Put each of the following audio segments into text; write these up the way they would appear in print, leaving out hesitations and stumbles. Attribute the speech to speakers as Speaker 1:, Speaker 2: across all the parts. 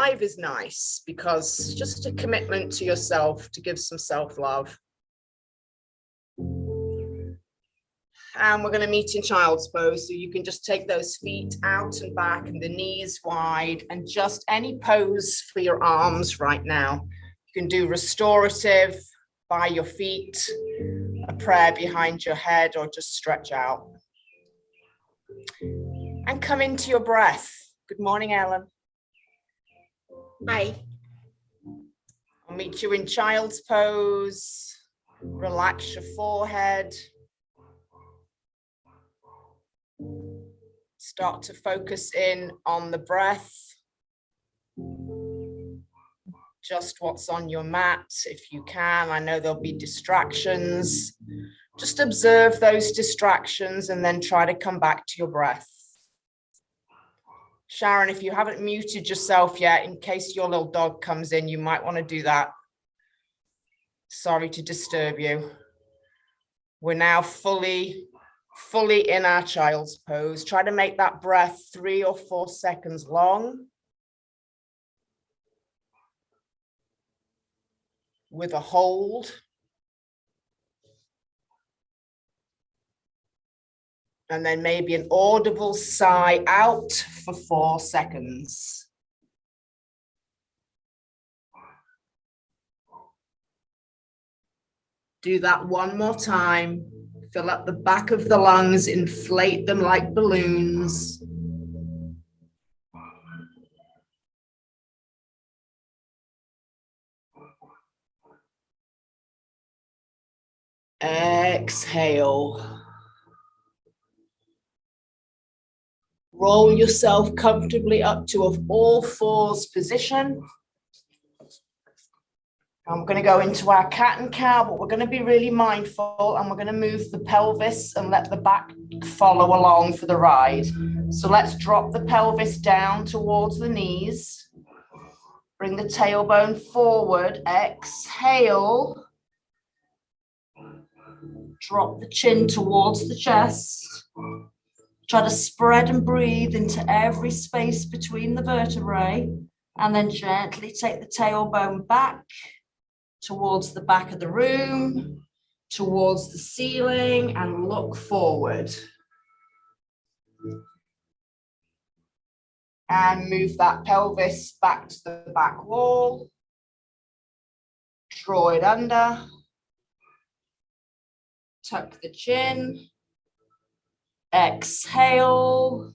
Speaker 1: 5 is nice because just a commitment to yourself to give some self-love. And we're going to meet in child's pose. So you can just take those feet out and back and the knees wide, and just any pose for your arms right now. You can do restorative by your feet, a prayer behind your head, or just stretch out. And come into your breath. Good morning, Ellen. Hi. I'll meet you in child's pose. Relax your forehead. Start to focus in on the breath. Just what's on your mat, if you can. I know there'll be distractions. Just observe those distractions and then try to come back to your breath. Sharon, if you haven't muted yourself yet, in case your little dog comes in, you might want to do that. Sorry to disturb you. We're now fully in our child's pose. Try to make that breath 3 or 4 seconds long with a hold. And then maybe an audible sigh out for 4 seconds. Do that one more time. Fill up the back of the lungs, inflate them like balloons. Exhale. Roll yourself comfortably up to an all-fours position. I'm going to go into our cat and cow, but we're going to be really mindful, and we're going to move the pelvis and let the back follow along for the ride. So let's drop the pelvis down towards the knees. Bring the tailbone forward. Exhale. Drop the chin towards the chest. Try to spread and breathe into every space between the vertebrae, and then gently take the tailbone back towards the back of the room, towards the ceiling, and look forward. And move that pelvis back to the back wall. Draw it under. Tuck the chin. Exhale.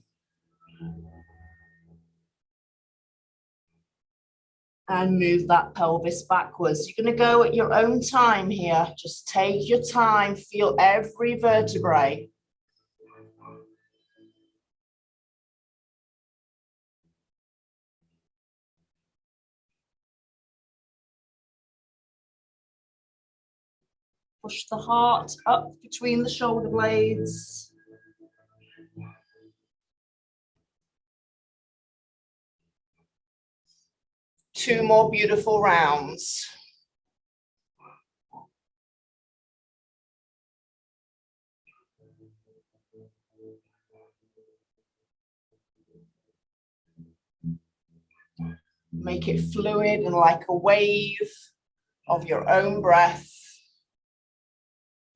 Speaker 1: And move that pelvis backwards. You're going to go at your own time here. Just take your time. Feel every vertebrae. Push the heart up between the shoulder blades. Two more beautiful rounds. Make it fluid and like a wave of your own breath.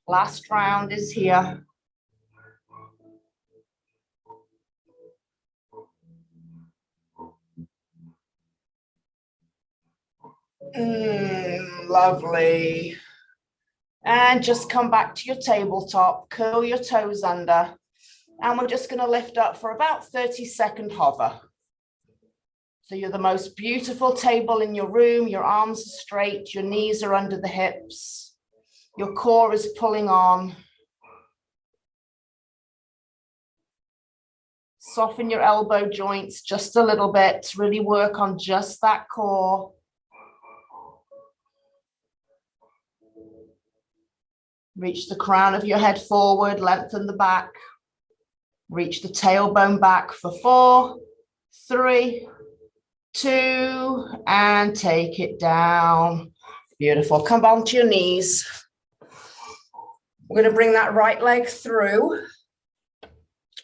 Speaker 1: Last round is here. Lovely. And just come back to your tabletop, curl your toes under, and we're just going to lift up for about 30-second hover. So you're the most beautiful table in your room, your arms are straight, your knees are under the hips, your core is pulling on. Soften your elbow joints just a little bit, really work on just that core. Reach the crown of your head forward, lengthen the back. Reach the tailbone back for 4, 3, 2, and take it down. Beautiful. Come onto your knees. We're going to bring that right leg through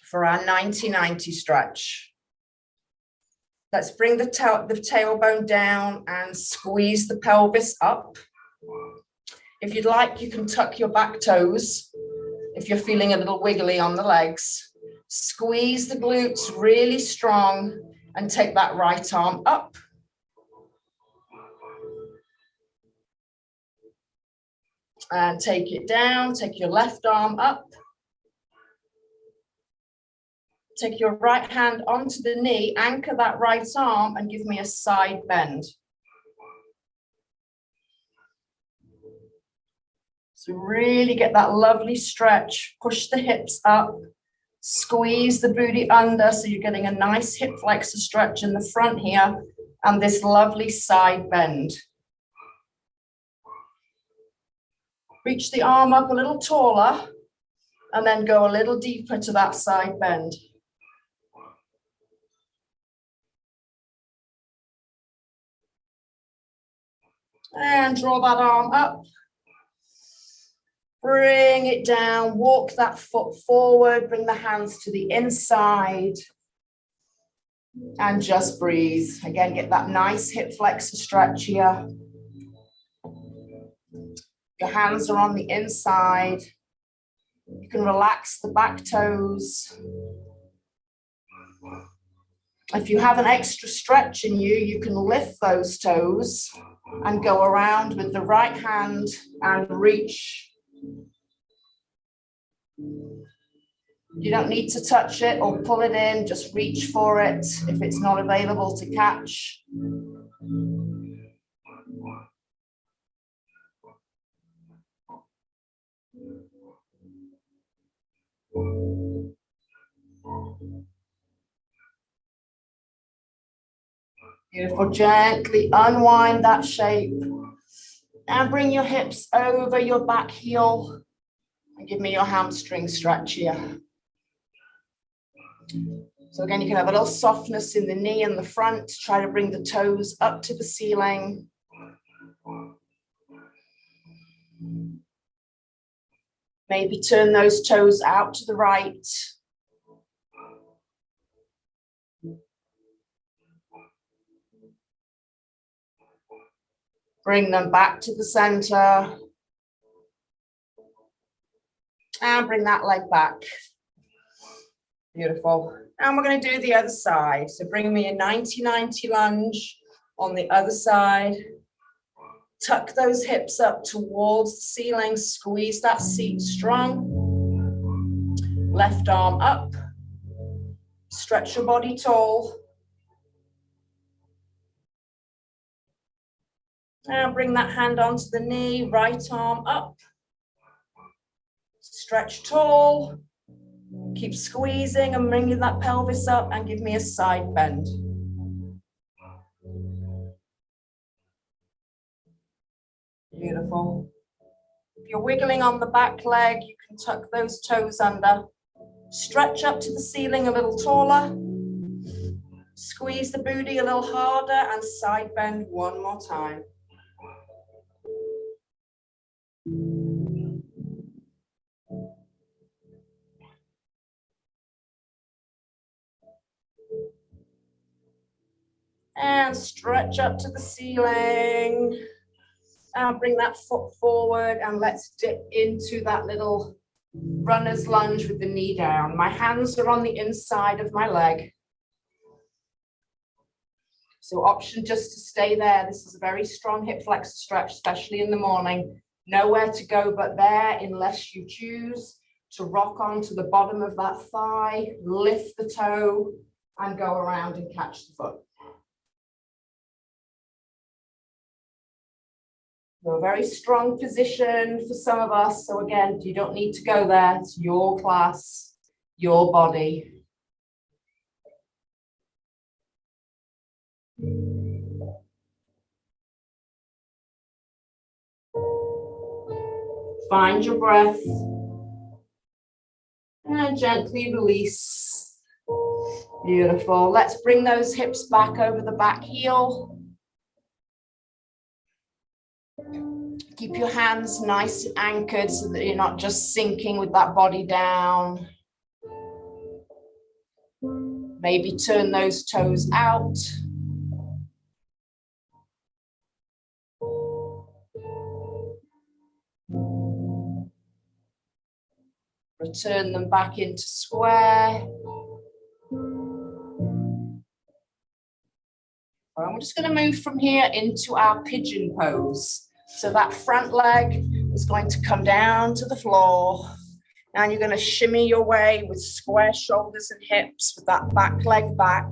Speaker 1: for our 90-90 stretch. Let's bring the tailbone down and squeeze the pelvis up. If you'd like, you can tuck your back toes if you're feeling a little wiggly on the legs. Squeeze the glutes really strong and take that right arm up. And take it down, take your left arm up. Take your right hand onto the knee, anchor that right arm and give me a side bend. So really get that lovely stretch, push the hips up, squeeze the booty under so you're getting a nice hip flexor stretch in the front here and this lovely side bend. Reach the arm up a little taller and then go a little deeper to that side bend. And draw that arm up. Bring it down, walk that foot forward, bring the hands to the inside. And just breathe. Again, get that nice hip flexor stretch here. Your hands are on the inside. You can relax the back toes. If you have an extra stretch in you, you can lift those toes and go around with the right hand and reach. You don't need to touch it or pull it in, just reach for it if it's not available to catch. Beautiful, gently unwind that shape and bring your hips over your back heel and give me your hamstring stretch here. So again, you can have a little softness in the knee and the front. Try to bring the toes up to the ceiling. Maybe turn those toes out to the right. Bring them back to the center. And bring that leg back. Beautiful. And we're going to do the other side. So bring me a 90-90 lunge on the other side. Tuck those hips up towards the ceiling. Squeeze that seat strong. Left arm up. Stretch your body tall. And bring that hand onto the knee. Right arm up. Stretch tall. Keep squeezing and bringing that pelvis up and give me a side bend. Beautiful. If you're wiggling on the back leg, you can tuck those toes under. Stretch up to the ceiling a little taller. Squeeze the booty a little harder and side bend one more time. And stretch up to the ceiling. And bring that foot forward and let's dip into that little runner's lunge with the knee down. My hands are on the inside of my leg. So option just to stay there. This is a very strong hip flexor stretch, especially in the morning. Nowhere to go but there unless you choose to rock onto the bottom of that thigh, lift the toe and go around and catch the foot. So a very strong position for some of us. So again, you don't need to go there. It's your class, your body. Find your breath and gently release. Beautiful. Let's bring those hips back over the back heel. Keep your hands nice and anchored so that you're not just sinking with that body down. Maybe turn those toes out. Return them back into square. And we're just going to move from here into our pigeon pose. So that front leg is going to come down to the floor. And you're going to shimmy your way with square shoulders and hips with that back leg back.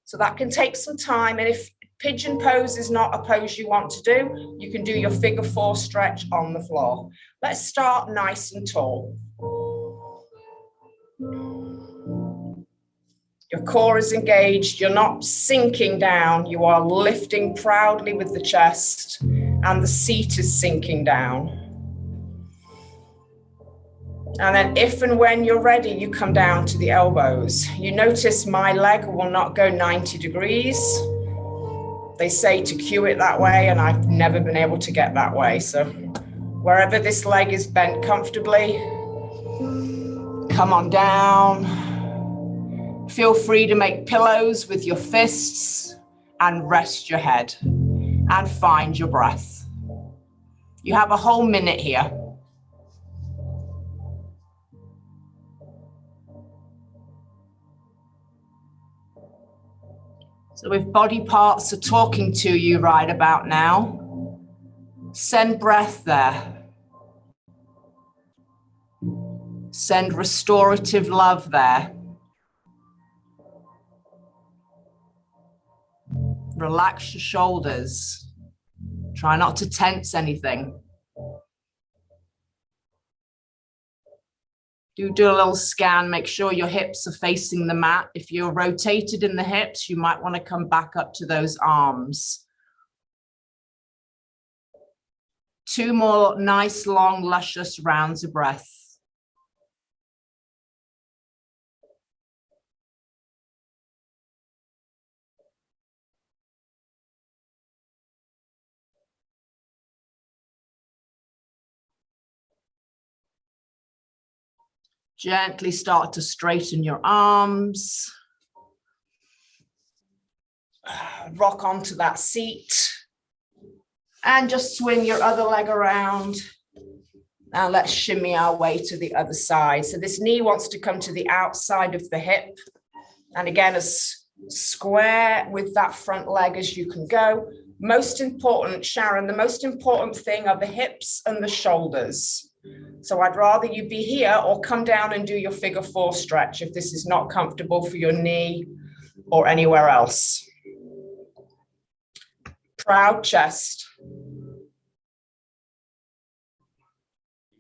Speaker 1: So that can take some time. And if pigeon pose is not a pose you want to do, you can do your figure 4 stretch on the floor. Let's start nice and tall. Your core is engaged. You're not sinking down. You are lifting proudly with the chest, and the seat is sinking down. And then if and when you're ready, you come down to the elbows. You notice my leg will not go 90 degrees. They say to cue it that way, and I've never been able to get that way. So wherever this leg is bent comfortably, come on down. Feel free to make pillows with your fists and rest your head and find your breath. You have a whole minute here. So if body parts are talking to you right about now, send breath there. Send restorative love there. Relax your shoulders. Try not to tense anything. Do a little scan. Make sure your hips are facing the mat. If you're rotated in the hips, you might want to come back up to those arms. 2 more nice, long, luscious rounds of breath. Gently start to straighten your arms. Rock onto that seat. And just swing your other leg around. Now let's shimmy our way to the other side. So this knee wants to come to the outside of the hip. And again, as square with that front leg as you can go. Most important, Sharon, the most important thing are the hips and the shoulders. So I'd rather you be here or come down and do your figure 4 stretch if this is not comfortable for your knee or anywhere else. Proud chest.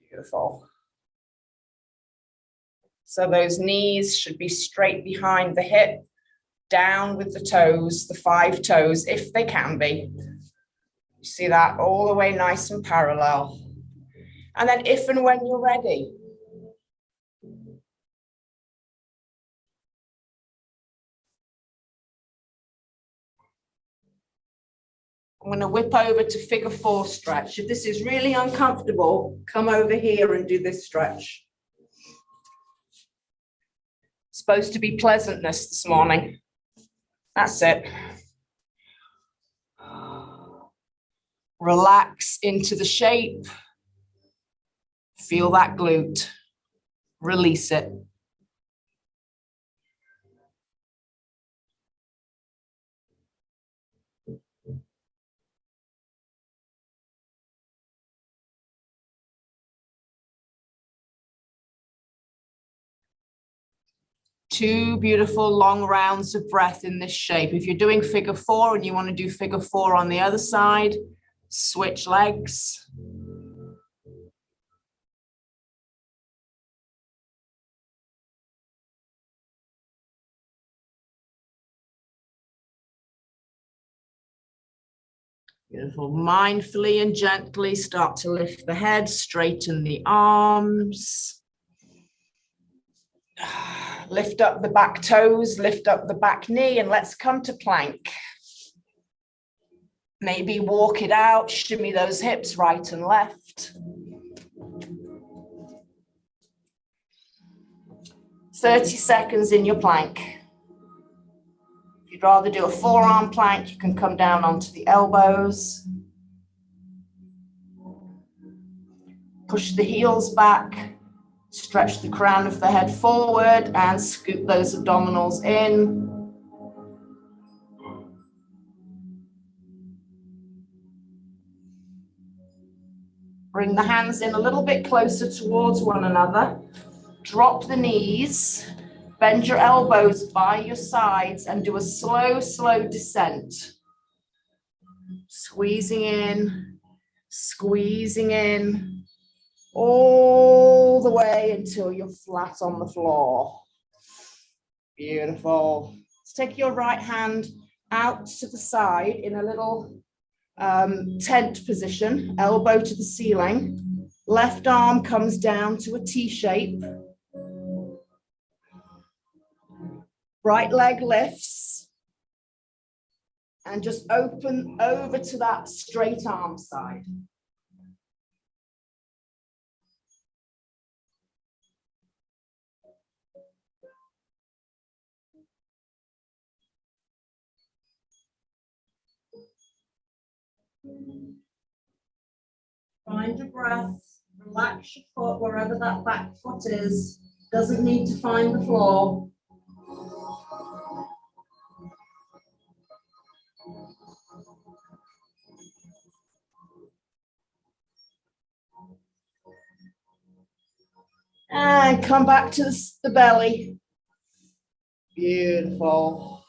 Speaker 1: Beautiful. So those knees should be straight behind the hip, down with the toes, the 5 toes, if they can be. You see that all the way nice and parallel. And then if and when you're ready, I'm going to whip over to figure 4 stretch. If this is really uncomfortable, come over here and do this stretch. It's supposed to be pleasantness this morning. That's it. Relax into the shape. Feel that glute. Release it. Two beautiful long rounds of breath in this shape. If you're doing figure 4 and you want to do figure 4 on the other side, switch legs. Beautiful. Mindfully and gently start to lift the head, straighten the arms. Lift up the back toes, lift up the back knee, and let's come to plank. Maybe walk it out, shimmy those hips right and left. 30 seconds in your plank. you'd rather do a forearm plank, you can come down onto the elbows. Push the heels back, stretch the crown of the head forward and scoop those abdominals in. Bring the hands in a little bit closer towards one another. Drop the knees, bend your elbows by your sides and do a slow, slow descent. Squeezing in, all the way until you're flat on the floor. Beautiful. Let's take your right hand out to the side in a little tent position, elbow to the ceiling. Left arm comes down to a T shape. Right leg lifts. And just open over to that straight arm side. Find your breath, relax your foot wherever that back foot is. Doesn't need to find the floor. And come back to the belly. Beautiful.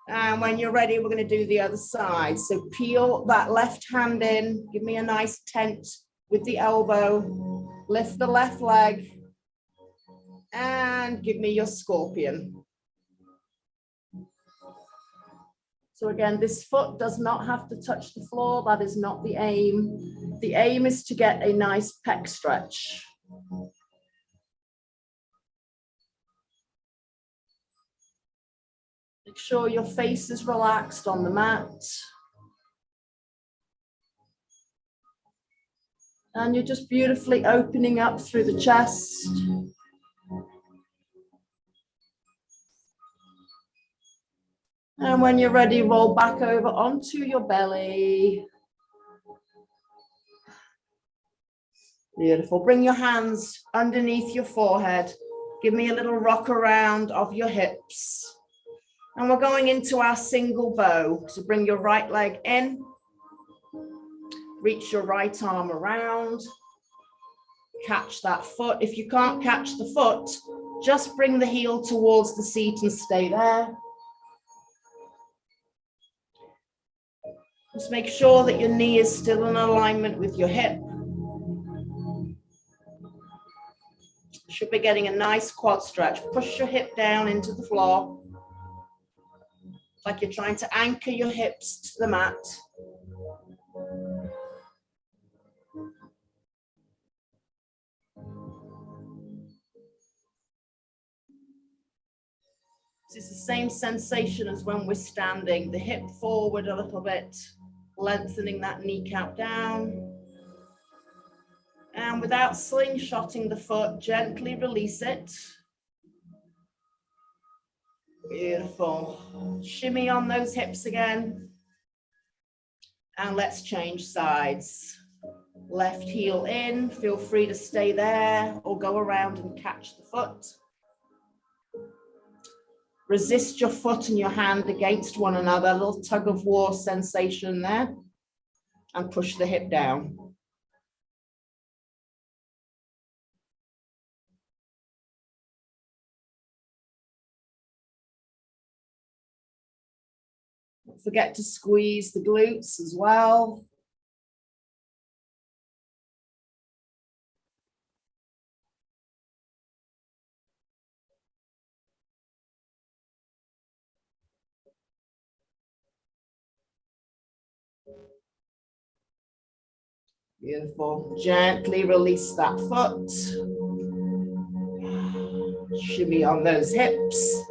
Speaker 1: And when you're ready, we're going to do the other side. So peel that left hand in. Give me a nice tent with the elbow. Lift the left leg. And give me your scorpion. So again, this foot does not have to touch the floor. That is not the aim. The aim is to get a nice pec stretch. Make sure your face is relaxed on the mat. And you're just beautifully opening up through the chest. And when you're ready, roll back over onto your belly. Beautiful. Bring your hands underneath your forehead. Give me a little rock around of your hips. And we're going into our single bow. So bring your right leg in. Reach your right arm around. Catch that foot. If you can't catch the foot, just bring the heel towards the seat and stay there. Just make sure that your knee is still in alignment with your hip. Should be getting a nice quad stretch. Push your hip down into the floor. Like you're trying to anchor your hips to the mat. This is the same sensation as when we're standing. The hip forward a little bit, lengthening that kneecap down. And without slingshotting the foot, gently release it. Beautiful. Shimmy on those hips again. And let's change sides. Left heel in, feel free to stay there or go around and catch the foot. Resist your foot and your hand against one another, a little tug of war sensation there. And push the hip down. Don't forget to squeeze the glutes as well. Beautiful. Gently release that foot. Shimmy on those hips.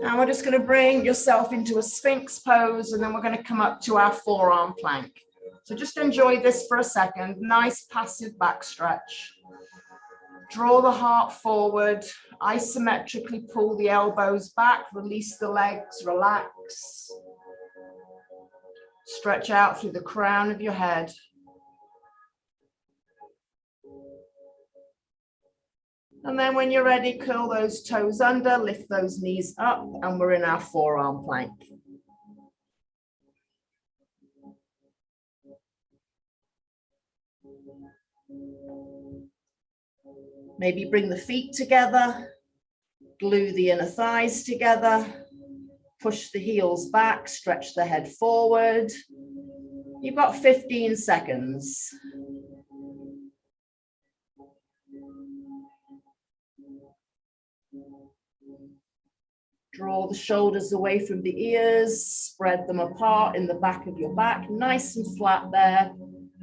Speaker 1: Now we're just going to bring yourself into a Sphinx pose, and then we're going to come up to our forearm plank. So just enjoy this for a second. Nice passive back stretch. Draw the heart forward, Isometrically pull the elbows back, release the legs, relax. Stretch out through the crown of your head. And then when you're ready, curl those toes under, lift those knees up, and we're in our forearm plank. Maybe bring the feet together, glue the inner thighs together, push the heels back, stretch the head forward. You've got 15 seconds. Draw the shoulders away from the ears, spread them apart in the back of your back, nice and flat there.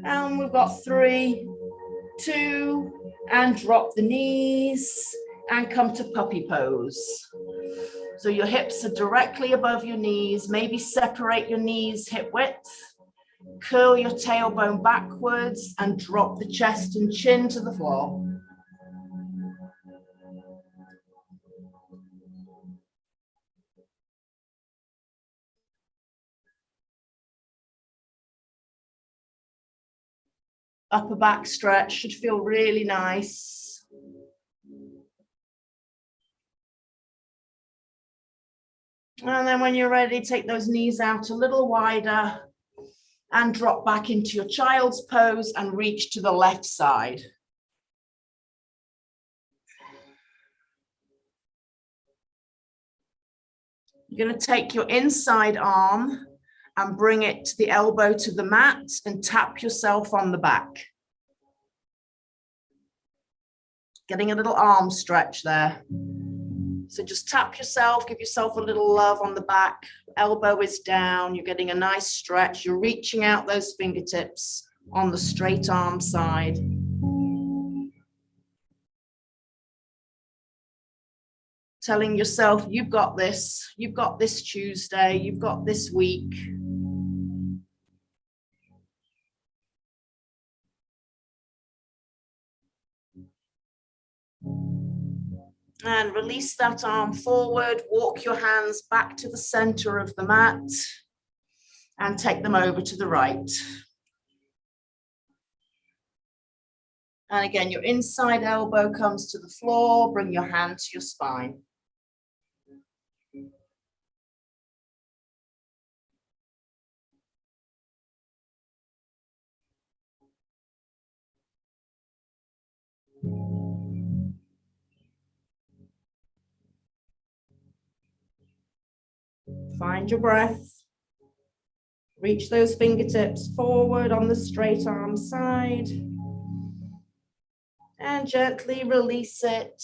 Speaker 1: And we've got 3, 2, and drop the knees and come to puppy pose. So your hips are directly above your knees, maybe separate your knees hip width, curl your tailbone backwards and drop the chest and chin to the floor. Upper back stretch should feel really nice. And then when you're ready, take those knees out a little wider and drop back into your child's pose and reach to the left side. You're going to take your inside arm and bring it to the elbow to the mat and tap yourself on the back. Getting a little arm stretch there. So just tap yourself, give yourself a little love on the back. Elbow is down, you're getting a nice stretch. You're reaching out those fingertips on the straight arm side. Telling yourself, you've got this Tuesday, you've got this week. And release that arm forward, walk your hands back to the center of the mat and take them over to the right. And again, your inside elbow comes to the floor, bring your hand to your spine. Find your breath. Reach those fingertips forward on the straight arm side. And gently release it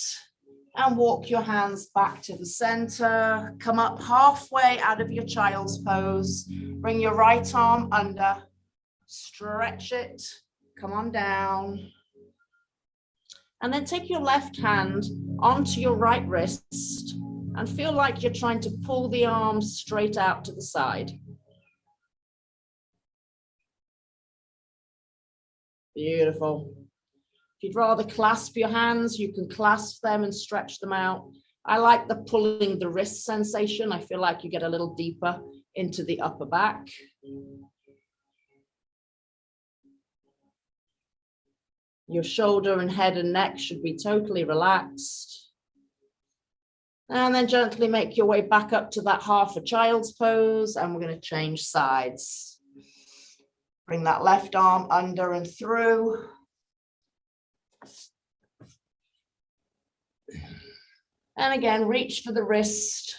Speaker 1: and walk your hands back to the center. Come up halfway out of your child's pose. Bring your right arm under. Stretch it. Come on down. And then take your left hand onto your right wrist and feel like you're trying to pull the arm straight out to the side. Beautiful. If you'd rather clasp your hands, you can clasp them and stretch them out. I like the pulling the wrist sensation. I feel like you get a little deeper into the upper back. Your shoulder and head and neck should be totally relaxed. And then gently make your way back up to that half a child's pose, and we're going to change sides. Bring that left arm under and through. And again, reach for the wrist.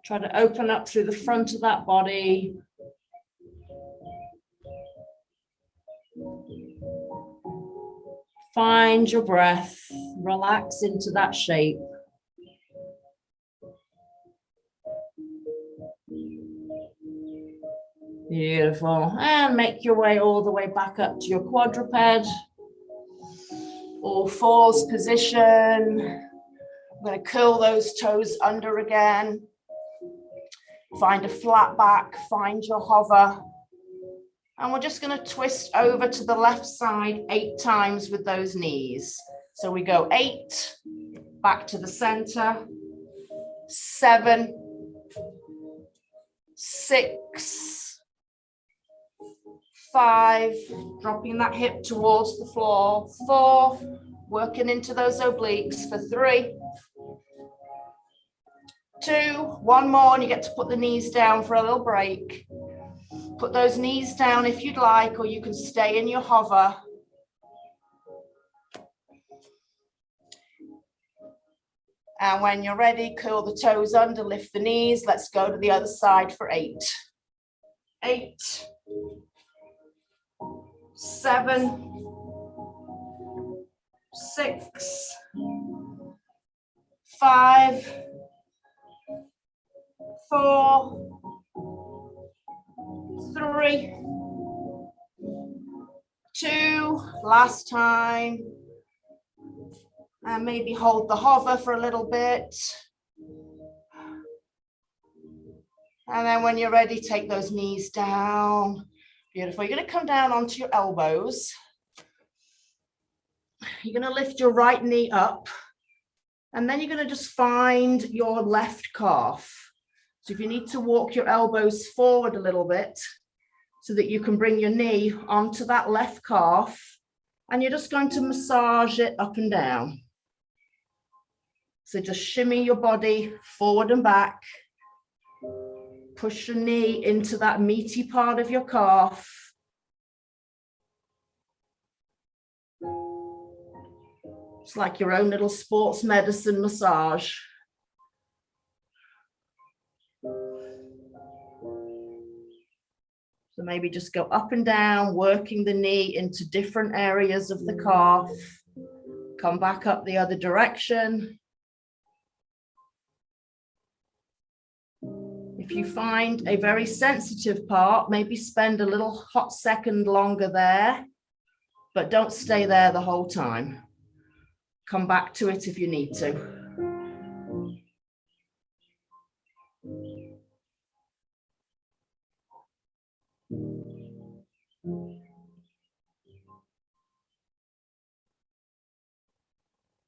Speaker 1: Try to open up through the front of that body. Find your breath, relax into that shape. Beautiful. And make your way all the way back up to your quadruped. All fours position. I'm going to curl those toes under again. Find a flat back, find your hover. And we're just going to twist over to the left side 8 times with those knees. So we go 8, back to the center, 7, 6, 5, dropping that hip towards the floor, 4, working into those obliques for 3, 2, 1 more, and you get to put the knees down for a little break. Put those knees down if you'd like, or you can stay in your hover. And when you're ready, curl the toes under, lift the knees. Let's go to the other side for 8. 8, 7, 6, 5, 4, 3, 2, last time. And maybe hold the hover for a little bit. And then when you're ready, take those knees down. Beautiful. You're going to come down onto your elbows. You're going to lift your right knee up. And then you're going to just find your left calf. So if you need to walk your elbows forward a little bit so that you can bring your knee onto that left calf, and you're just going to massage it up and down. So just shimmy your body forward and back. Push your knee into that meaty part of your calf. It's like your own little sports medicine massage. So maybe just go up and down, working the knee into different areas of the calf. Come back up the other direction. If you find a very sensitive part, maybe spend a little hot second longer there, but don't stay there the whole time. Come back to it if you need to.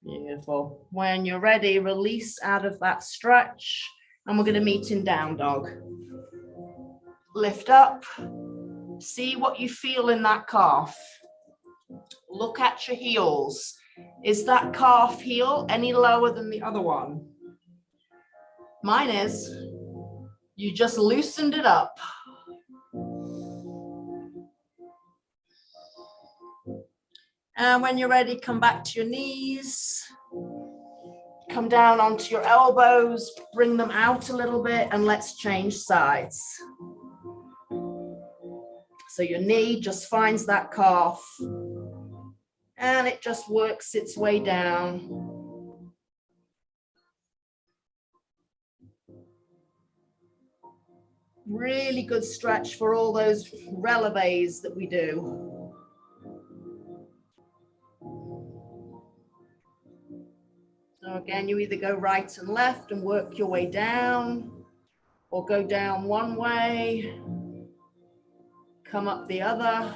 Speaker 1: Beautiful. When you're ready, release out of that stretch, and we're going to meet in down dog. Lift up. See what you feel in that calf. Look at your heels. Is that calf heel any lower than the other one? Mine is. You just loosened it up. And when you're ready, come back to your knees. Come down onto your elbows, bring them out a little bit, and let's change sides. So your knee just finds that calf, and it just works its way down. Really good stretch for all those relevés that we do. So again, you either go right and left and work your way down, or go down one way, come up the other.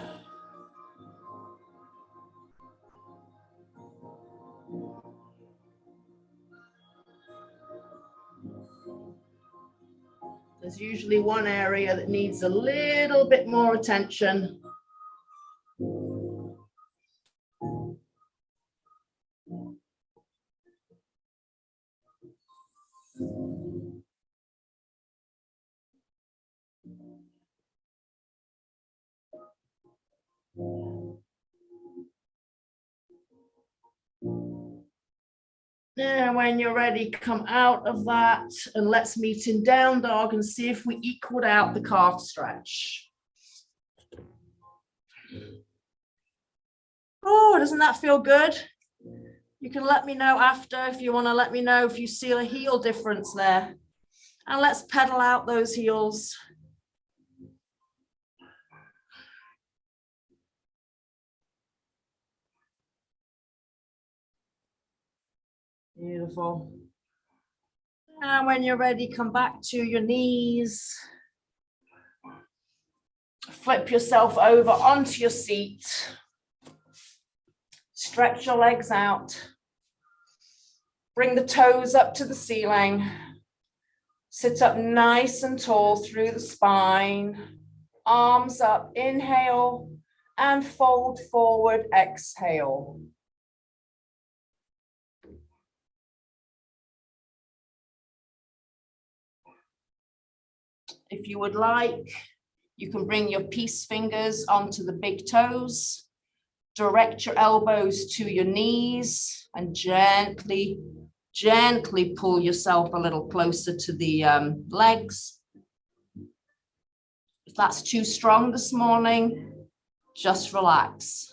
Speaker 1: There's usually one area that needs a little bit more attention. And when you're ready, come out of that and let's meet in down dog and see if we equaled out the calf stretch. Oh, doesn't that feel good? You can let me know after if you want to let me know if you see a heel difference there. And let's pedal out those heels. Beautiful. And when you're ready, come back to your knees. Flip yourself over onto your seat. Stretch your legs out. Bring the toes up to the ceiling. Sit up nice and tall through the spine. Arms up, inhale, and fold forward, exhale. If you would like, you can bring your peace fingers onto the big toes, direct your elbows to your knees, and gently pull yourself a little closer to the legs. If that's too strong this morning, just relax.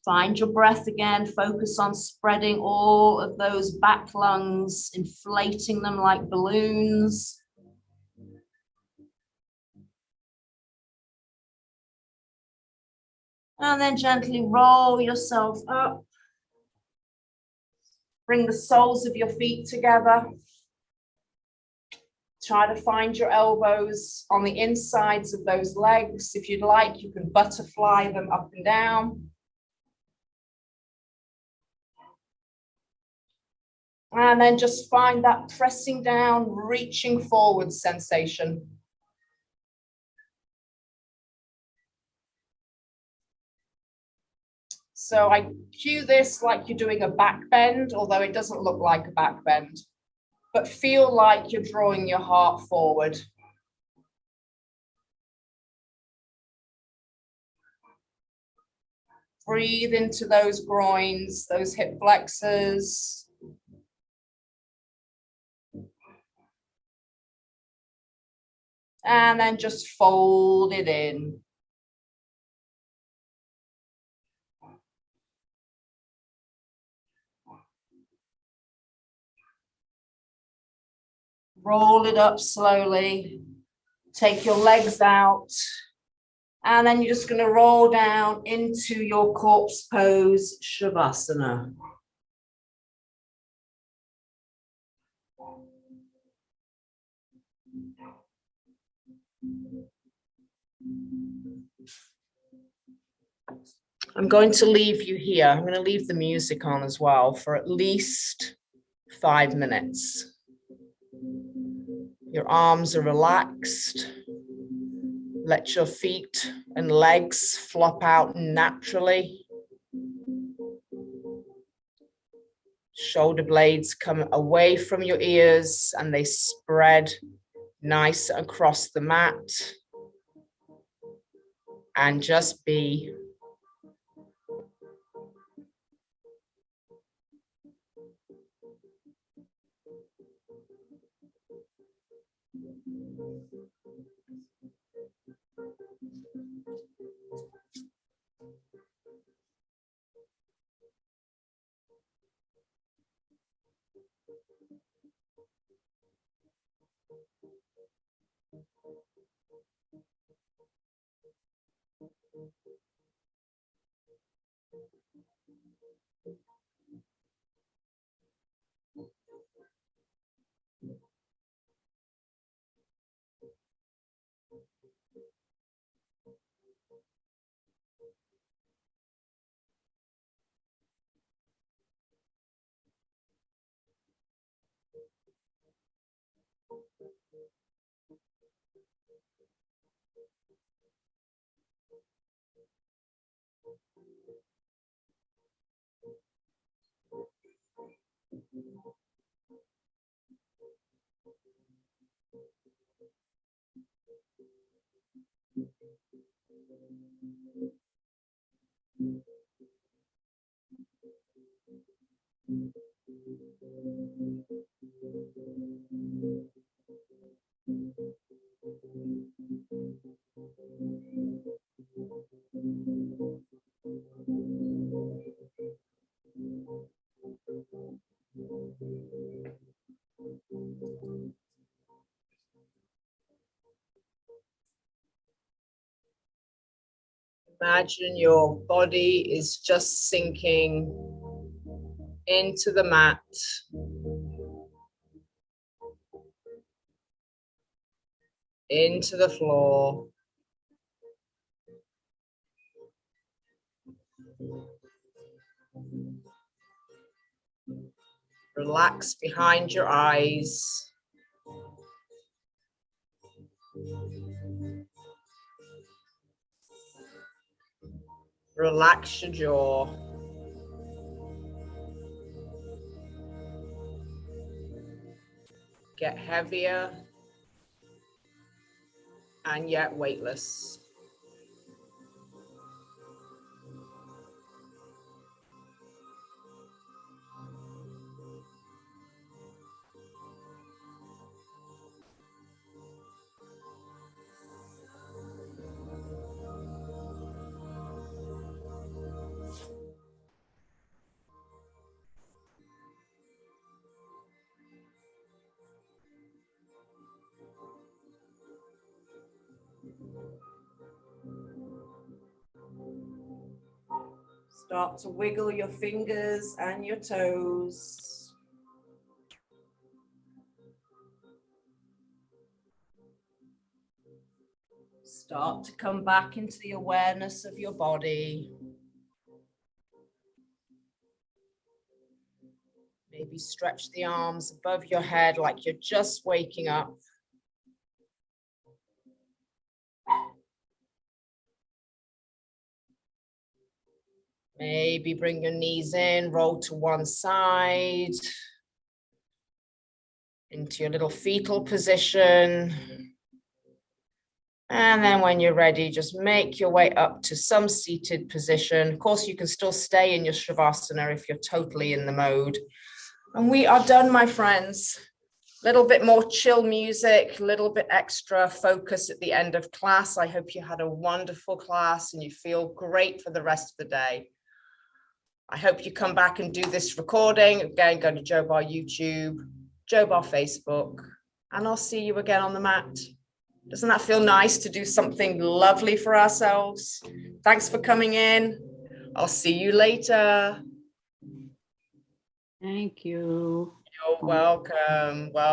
Speaker 1: Find your breath again. Focus on spreading all of those back lungs, inflating them like balloons. And then gently roll yourself up. Bring the soles of your feet together. Try to find your elbows on the insides of those legs. If you'd like, you can butterfly them up and down. And then just find that pressing down, reaching forward sensation. So I cue this like you're doing a back bend, although it doesn't look like a back bend, but feel like you're drawing your heart forward. Breathe into those groins, those hip flexors. And then just fold it in. Roll it up slowly. Take your legs out. And then you're just going to roll down into your corpse pose, Shavasana. I'm going to leave you here. I'm going to leave the music on as well for at least 5 minutes. Your arms are relaxed. Let your feet and legs flop out naturally. Shoulder blades come away from your ears and they spread nice across the mat. And just be. Imagine your body is just sinking into the mat. into the floor. Relax behind your eyes. Relax your jaw. Get heavier and yet weightless. Start to wiggle your fingers and your toes. Start to come back into the awareness of your body. Maybe stretch the arms above your head like you're just waking up. Maybe bring your knees in, roll to one side, into your little fetal position. And then when you're ready, just make your way up to some seated position. Of course, you can still stay in your Shavasana if you're totally in the mode. And we are done, my friends. A little bit more chill music, a little bit extra focus at the end of class. I hope you had a wonderful class and you feel great for the rest of the day. I hope you come back and do this recording. Again, go to Joe Bar YouTube, Joe Bar Facebook, and I'll see you again on the mat. Doesn't that feel nice to do something lovely for ourselves? Thanks for coming in. I'll see you later.
Speaker 2: Thank you.
Speaker 1: You're welcome. Well.